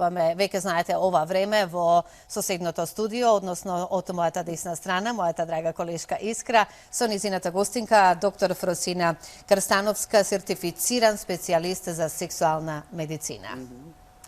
почнуваме, веќе знаете, ова време во соседното студио, односно од мојата десна страна, мојата драга колешка Искра, со низината гостинка, доктор Фросина Крстановска, сертифициран специјалист за сексуална медицина.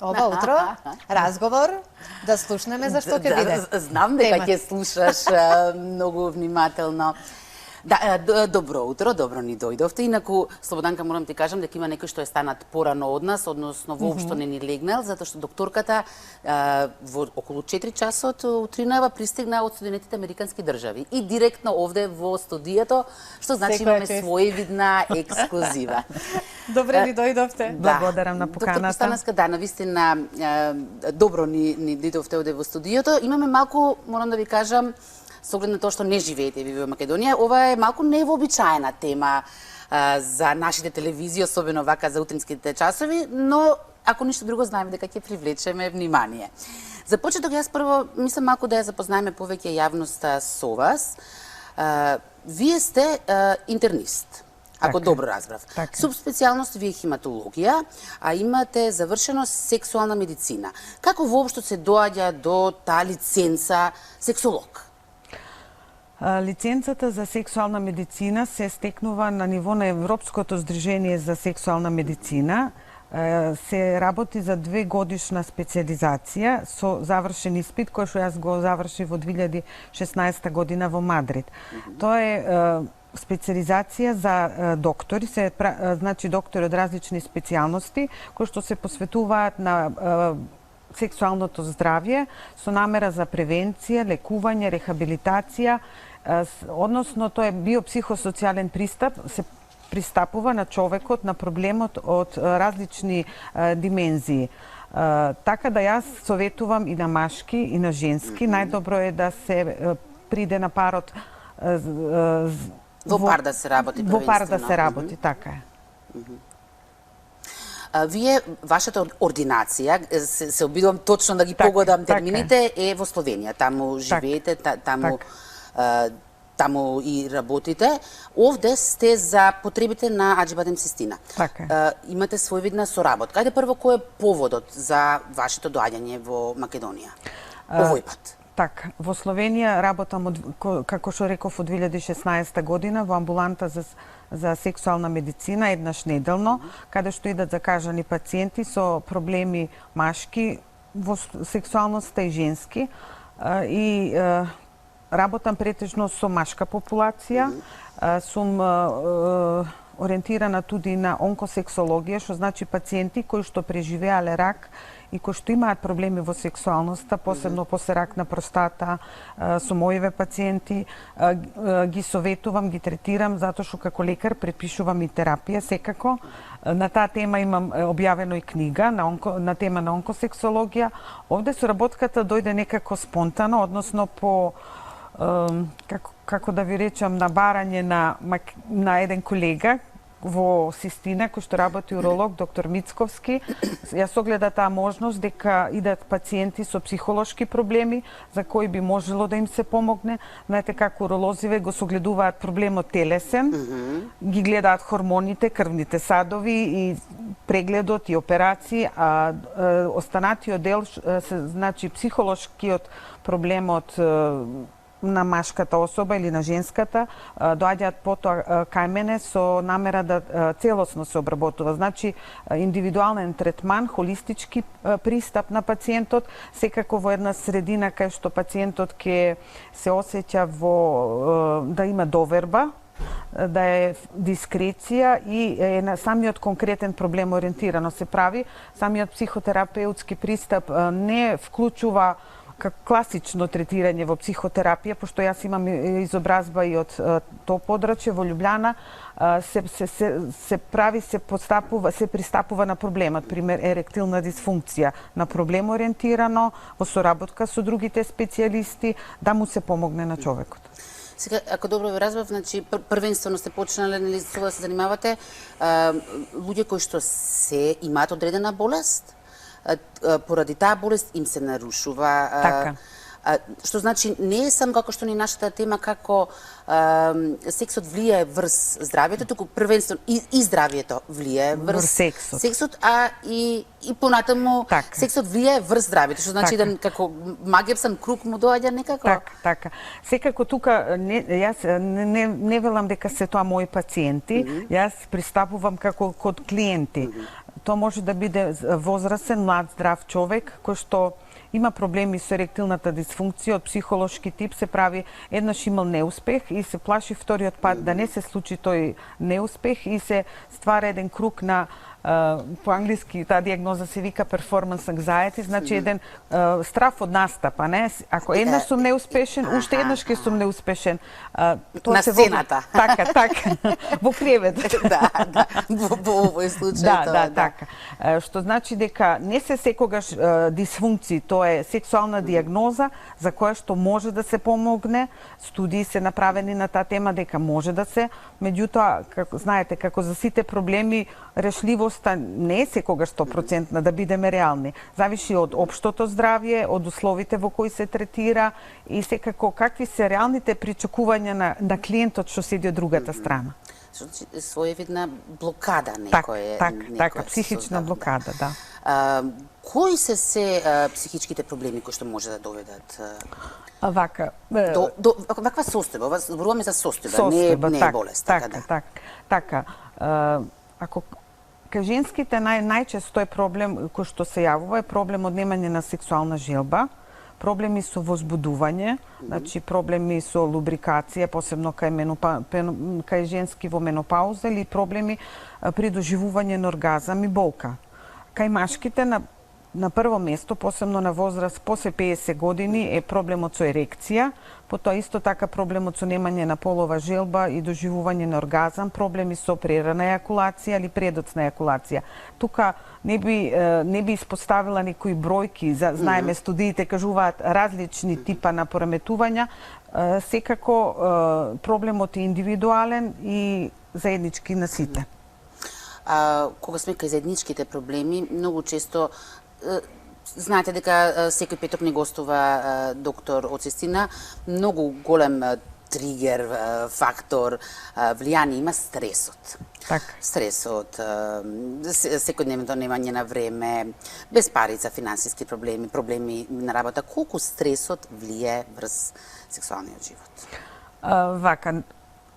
Ова утро, разговор, да слушнеме зашто ќе биде. Знам дека ќе слушаш многу внимателно. Да, добро утро, добро ни дојдовте. Инаку, Слободанка, морам ти кажам дека има некој што е станат порано од нас, односно воопшто не ни легнал, затоа што докторката во околу 4 часот утринава пристигна од Соединетите Американски држави и директно овде во студијето, што значи имаме своевидна ексклузива. Добре ни дојдовте. Благодарам на поканата. Доктор Крстановска, да, навистина добро ни дојдовте овде во студијето. Имаме малку, морам да ви кажам, со оглед на тоа што не живеете ви во Македонија, ова е малку невообичаена тема за нашите телевизии, особено вака за утринските часови, но ако ништо друго знаеме дека ќе привлечеме внимание. За почеток јас прво мислам малку да ја запознаеме повеќе јавноста со вас. Вие сте интернист. Ако добро разбрав. Субспецијалност ви е хематологија, а имате завршено сексуална медицина. Како воопшто се доаѓа до таа лиценца сексолог? Лиценцата за сексуална медицина се стекнува на ниво на Европското здружение за сексуална медицина. Се работи за 2 годишна специализација со завршен испит кој што јас го завршив во 2016 година во Мадрид. Тоа е специализација за доктори, значи доктори од различни специјалности кои што се посветуваат на сексуалното здравје со намера за превенција, лекување, рехабилитација, односно тоа е биопсихосоцијален пристап, се пристапува на човекот, на проблемот од различни димензии. Така да јас советувам и на машки и на женски, најдобро е да се приде на парот во пар да се работи првенствено. Во пар да се работи, така е. Вие, вашата ординација, се обидувам точно да ги погодам термините, е во Словенија. Таму живеете, таму и работите. Овде сте за потребите на Аџибадем Систина. Имате својвидна соработка. Ајде прво, кој е поводот за вашето доаѓање во Македонија? Овој пат. Така, во Словенија работам, како што реков, од 2016 година во амбуланта за сексуална медицина еднаш неделно, каде што идат закажани пациенти со проблеми машки во сексуалноста и женски. И работам претежно со машка популација. Сум ориентирана туди на онкосексологија, што значи пациенти кои што преживеале рак и кои што имаат проблеми во сексуалноста, посебно после рак на простата, со моиве пациенти, ги советувам, ги третирам, затоа што како лекар препишувам и терапија, секако. На таа тема имам објавено и книга на тема на онкосексологија. Овде соработката дојде некако спонтано, односно по како да ви речам, на барање на еден колега во Систина, кој што работи уролог, доктор Мицковски. Јас огледа таа можност дека идат пациенти со психолошки проблеми, за кои би можело да им се помогне. Знаете како уролозиве го согледуваат проблемот телесен, ги гледаат хормоните, крвните садови и прегледот и операции, а останатиот дел, значи психолошкиот проблемот на машката особа или на женската, доаѓаат потоа кај мене со намера да целосно се обработува. Значи, индивидуален третман, холистички пристап на пациентот, секако во една средина кај што пациентот ќе се осеќа да има доверба, да е дискреција и на самиот конкретен проблем ориентирано се прави. Самиот психотерапеутски пристап не вклучува класично третирање во психотерапија, пошто јас имам изобразба и од тоа подрачје во Љубљана, се пристапува на проблемот, пример еректилна дисфункција, на проблем ориентирано, во соработка со другите специјалисти, да му се помогне на човекот. Сега, ако добро ви разбрав, значи првенствено сте почнале со да се занимавате луѓе кои што имаат одредена болест, поради таа болест им се нарушува Што значи не е само како што ни нашата тема како сексот влијае врз здравјето, туку првенствено и здравјето влијае врз сексот, а и понатаму сексот влијае врз здравјето, што значи еден како магиосен круг му доаѓа некако. Така. Секако тука јас не велам дека се тоа мои пациенти, јас пристапувам како код клиенти. Тоа може да биде возрастен, млад, здрав човек кој што има проблеми со еректилната дисфункција од психолошки тип, се прави еднаш имал неуспех и се плаши вториот пат да не се случи тој неуспех и се ствара еден круг на по англиски таа диагноза се вика performance anxiety, значи еден страф од настапа, не? Ако еднаш сум неуспешен, уште еднаш ќе сум неуспешен. На сцената. Така. Во кревет. Да, во овој случај тоа. Да, така. Што значи дека не се секогаш дисфункции, тоа е сексуална диагноза за која што може да се помогне. Студии се направени на таа тема дека може да се, меѓутоа, како знаете, како за сите проблеми, решливоста не е секогаш 100% да бидеме реални. Зависи од општото здравје, од условите во кои се третира и секако какви се реалните причекувања на клиентот што седи од другата страна. Значи, своевидна блокада некој е. Така, психична блокада, да. Кои се психичките проблеми кои што може да доведат вака ваква состојба? Зборуваме за состојба, не е болест. Така. Ако кај женските најчесто е проблем кој што се јавува е проблем од немање на сексуална желба, проблеми со возбудување, значи проблеми со лубрикација, посебно кај женски во менопауза или проблеми при доживување на оргазам и болка. Кај машките на прво место, посебно на возраст после 50 години, е проблемот со ерекција, потоа исто така проблемот со немање на полова желба и доживување на оргазам, проблеми со прерана ејакулација или предоцна ејакулација. Тука не би испоставила некои бројки, знаеме студиите кажуваат различни типа на пореметувања, секако проблемот е индивидуален и заеднички на сите. Кога сме кај заедничките проблеми, многу често знаете дека секој петок не гостува доктор Оцистина, многу голем тригер, фактор, влијание има стресот. Така. Стресот, секојдневното немање на време, безпарица, финансиски проблеми, проблеми на работа. Колку стресот влијае врз сексуалниот живот? Вака,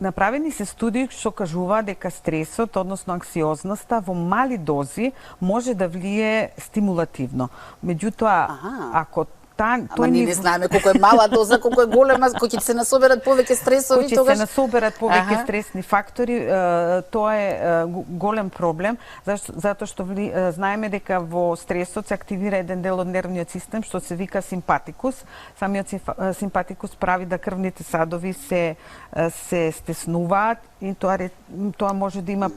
направени се студии што кажува дека стресот, односно анксиозноста, во мали дози може да влие стимулативно. Меѓутоа, ако Ама ние не знаеме колку е мала доза, колку е голема, кој ќе се насоберат повеќе стресови тогаш. Кој ќе се насоберат повеќе стресни фактори, тоа е голем проблем, затоа што знаеме дека во стресот се активира еден дел од нервниот систем што се вика симпатикус. Самиот симпатикус прави да крвните садови се стеснуваат и тоа може да има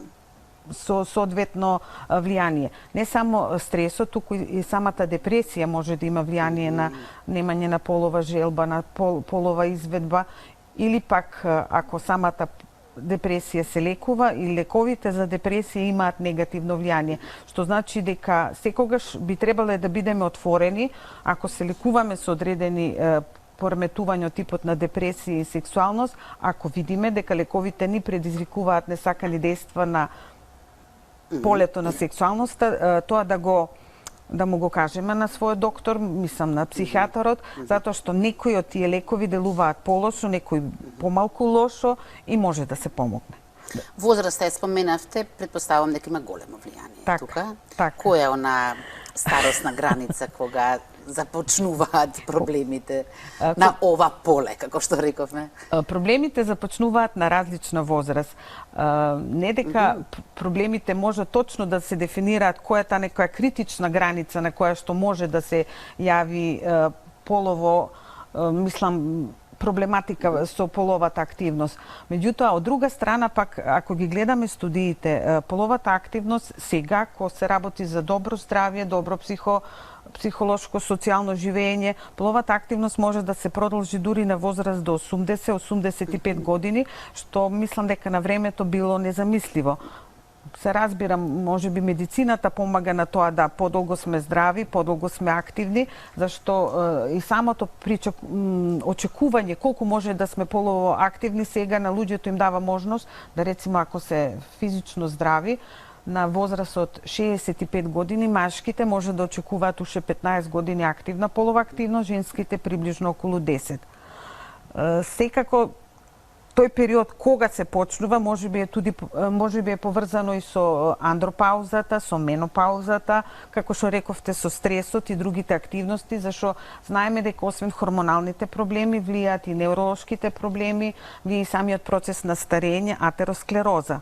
со соодветно влијание. Не само стресот, туку и самата депресија може да има влијание на немање на полова желба, на полова изведба, или пак ако самата депресија се лекува и лековите за депресија имаат негативно влијание, што значи дека секогаш би требало да бидеме отворени ако се лекуваме со одредени пореметување од типот на депресија и сексуалност, ако видиме дека лековите ни предизвикуваат несакани дејства на полето на сексуалноста, тоа да му го кажеме на својот доктор, мислам на психијатарот, затоа што некои од тие лекови делуваат полошо, некои помалку лошо и може да се помогне. Возраста споменавте, предпоставам дека има големо влијание тука. Која е она старосна граница кога започнуваат проблемите на ова поле, како што рековме? Проблемите започнуваат на различна возраст. Не дека проблемите може точно да се дефинираат која е таа некоја критична граница на која што може да се јави полово, мислам, проблематика со половата активност. Меѓутоа, од друга страна, пак, ако ги гледаме студиите, половата активност сега, кога се работи за добро здравје, добро психолошко, социјално живење, половата активност може да се продолжи дури на возраст до 80-85 години, што мислам дека на времето било незамисливо. се разбира, може би медицината помага на тоа да подолго сме здрави, подолго сме активни, зашто и самото очекување колку може да сме полово активни сега на луѓето им дава можност да, рецимо, ако се физично здрави, на возраст од 65 години машките може да очекуваат уште 15 години активна полова активност, женските приближно околу 10. Секако тој период кога се почнува можеби е поврзано и со андропаузата, со менопаузата, како што рековте, со стресот и другите активности, зашто знаеме дека освен хормоналните проблеми влијаат и невролошките проблеми, влијае и самиот процес на старење, атеросклероза.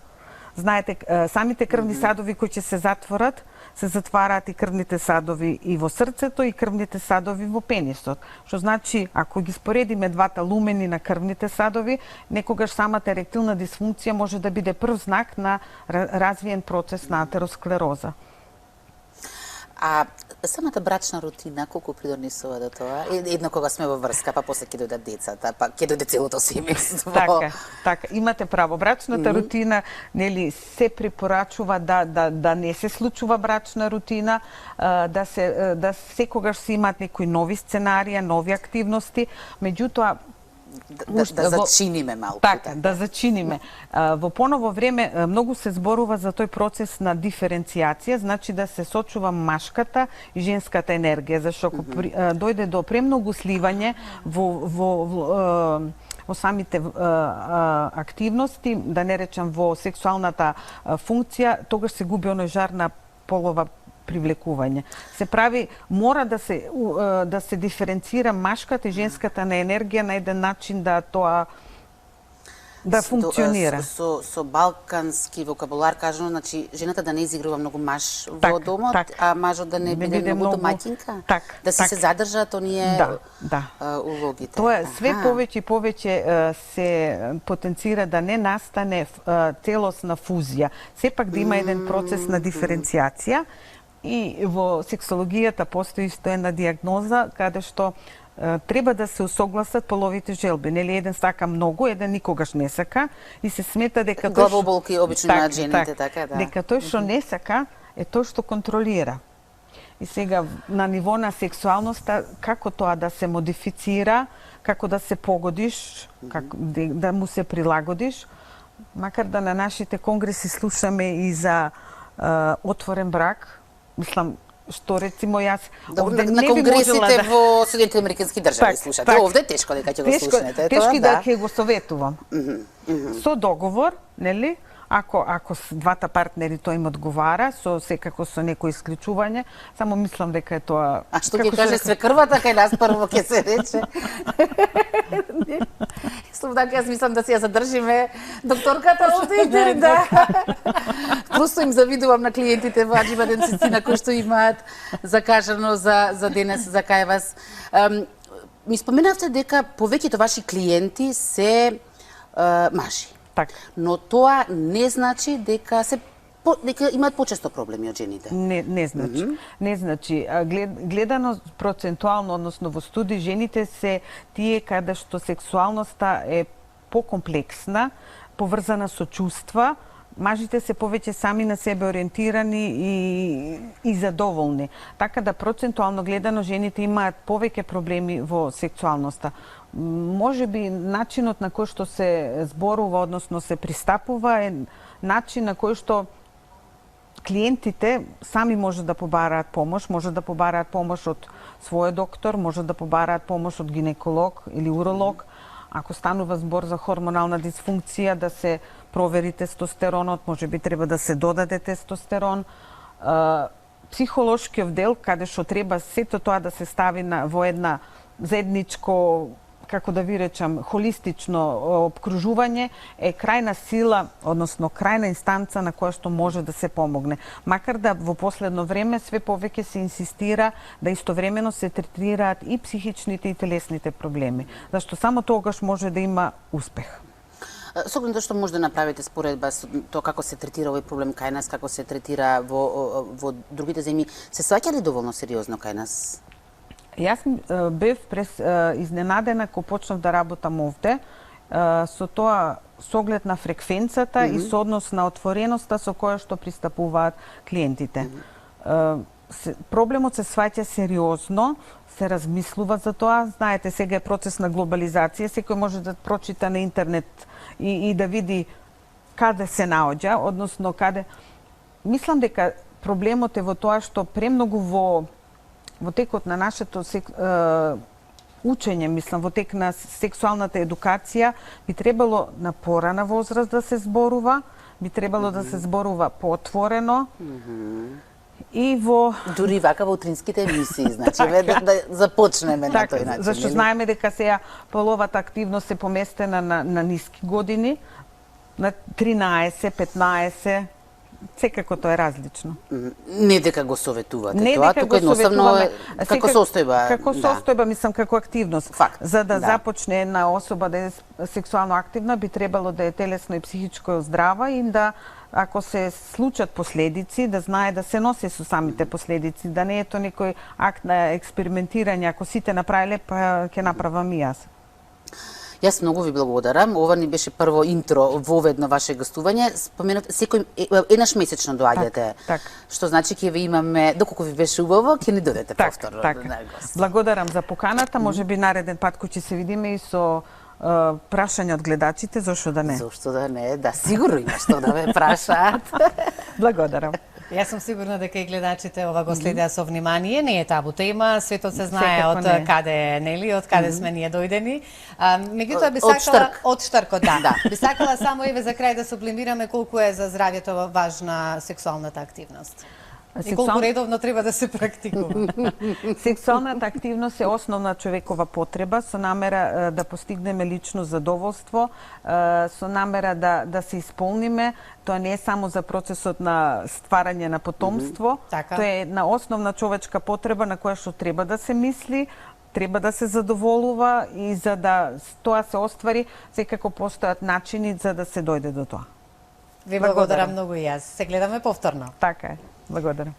Знаете, самите крвни садови кои ќе се затворат, се затвараат и крвните садови и во срцето и крвните садови во пенисот. Што значи, ако ги споредиме двата лумени на крвните садови, некогаш самата еректилна дисфункција може да биде прв знак на развиен процес на атеросклероза. А самата брачна рутина колку придонесува до тоа? Едно кога сме во врска, па после ќе дојдат децата, па ќе дојде целото семејство. Така, имате право. Брачната рутина, нели, се препорачува да не се случува брачна рутина, да секогаш се имаат некои нови сценарија, нови активности, меѓутоа да зачиниме малку. Така, да зачиниме. Во поново време многу се зборува за тој процес на диференцијација, значи да се сочува машката и женската енергија, зашто ако дојде до премногу сливање во самите активности, да не речам во сексуалната функција, тогаш се губи оној жар на полова привлекување. Се прави, мора да се диференцира машката и женската на енергија на еден начин да тоа да функционира. Со балкански вокабулар кажано, значи жената да не изигрува многу маж во домот, а мажот да не биде многу маќинка. Да се задржат оние улогите. Тоа све повеќе и повеќе се потенцира да не настане целосна фузија. Сепак да има еден процес на диференцијација. И во сексологијата постои исто една диагноза каде што треба да се усогласат половите желби. Нели, еден сака многу, еден никогаш не сака и се смета дека главоболки обично имаат жените, така да. Дека тој што не сака е тој што контролира. И сега на ниво на сексуалноста како тоа да се модифицира, како да се погодиш, да му се прилагодиш, макар да на нашите конгреси слушаме и за отворен брак. Мислам, што рецимо јас овде на не би можела конгресите во Соединетите Американски држави слушате. Овде тешко дека ќе го слушнете. Тешко да ќе го советувам. Со договор, нели? Ако двата партнери тој им одговара, секако со некој исклучување, само мислам дека е тоа... А што ќе каже свекрвата кај нас прво ќе се рече? Слов така, јас мислам да си ја задржиме докторката овде, да. Просто им завидувам на клиентите во Аџиба Денцицина кои што имаат закажано за денес, за кај вас. Ми споменавте дека повеќето ваши клиенти се мажи. Так. Но тоа не значи дека имаат почесто проблеми од жените. Не значи. Не значи. Гледано процентуално, односно во студии, жените се тие каде што сексуалноста е покомплексна, поврзана со чувства, мажите се повеќе сами на себе ориентирани и задоволни. Така да процентуално гледано жените имаат повеќе проблеми во сексуалноста. Може би начинот на кој што се зборува, односно се пристапува е начин на кој што клиентите сами може да побараат помош, може да побараат помош од својот доктор, може да побараат помош од гинеколог или уролог. Ако станува збор за хормонална дисфункција, да се провери тестостеронот, може би треба да се додаде тестостерон. Психолошкиот дел, каде што треба сето тоа да се стави во една заедничко, како да ви речам, холистично обкружување, е крајна сила, односно крајна инстанца на која што може да се помогне. Макар да во последно време све повеќе се инсистира да истовремено се третираат и психичните и телесните проблеми, зашто само тогаш може да има успех. Со оглед што може да направите споредба со тоа како се третира овој проблем кај нас, како се третира во другите земји, се сваќа ли доволно сериозно кај нас? Јас бев изненадена кога почнав да работам овде со тоа со оглед на фреквенцата и со однос на отвореноста со која што пристапуваат клиентите. Проблемот се сваќа сериозно, се размислува за тоа. Знаете, сега е процес на глобализација, секој може да прочита на интернет и да види каде се наоѓа, односно каде. Мислам дека проблемот е во тоа што премногу во текот на нашето учење, мислам, во тек на сексуалната едукација, би требало на порана возраст да се зборува, би требало да се зборува поотворено и во... Дури вака во утринските емисии, значи, да започнеме на тој начин. Зашто знаеме дека сега половата активност е поместена на ниски години, на 13, 15, секако тоа е различно. Не дека го советувате Не тоа, дека туку го едноставно советуваме, како состојба. Како состојба, мислам, како активност. Факт, За да да. започне една особа да е сексуално активна, би требало да е телесно и психичко здрава и да, ако се случат последици, да знае да се носи со самите последици, да не е тоа некој акт на експериментирање, ако сите направиле, па ќе направам и јас. Јас многу ви благодарам. Ова ни беше прво интро воведно ваше гостување. Споменавте секој еднаш месечно доаѓате. Так. Што значи ќе ви имаме, доколку ви беше убаво, ќе ни додете повторно на гост. Благодарам за поканата. Може би нареден пат кој ќе се видиме и со прашања од гледачите, зошто да не? Зошто да не? Да, сигурно има што да ме прашаат. Благодарам. Јас сум сигурна дека и гледачите ова го следеа со внимание. Не е табу тема, светот се знае Секако од не. каде, нели, од каде сме ние дојдени. Меѓутоа би Од сакала Штарк. од Штаркот, да. Да. Би сакала само еве за крај да сублимираме колку е за здравјето важна сексуалната активност. И колку редовно треба да се практикува. Сексуалната активност е основна човекова потреба со намера да постигнеме лично задоволство, со намера да се исполниме. Тоа не е само за процесот на стварање на потомство, Така. тоа е една основна човечка потреба на која што треба да се мисли, треба да се задоволува и за да тоа се оствари, секако постојат начини за да се дојде до тоа. Ви благодарам многу и јас. Се гледаме повторно. Така е. Благодарам.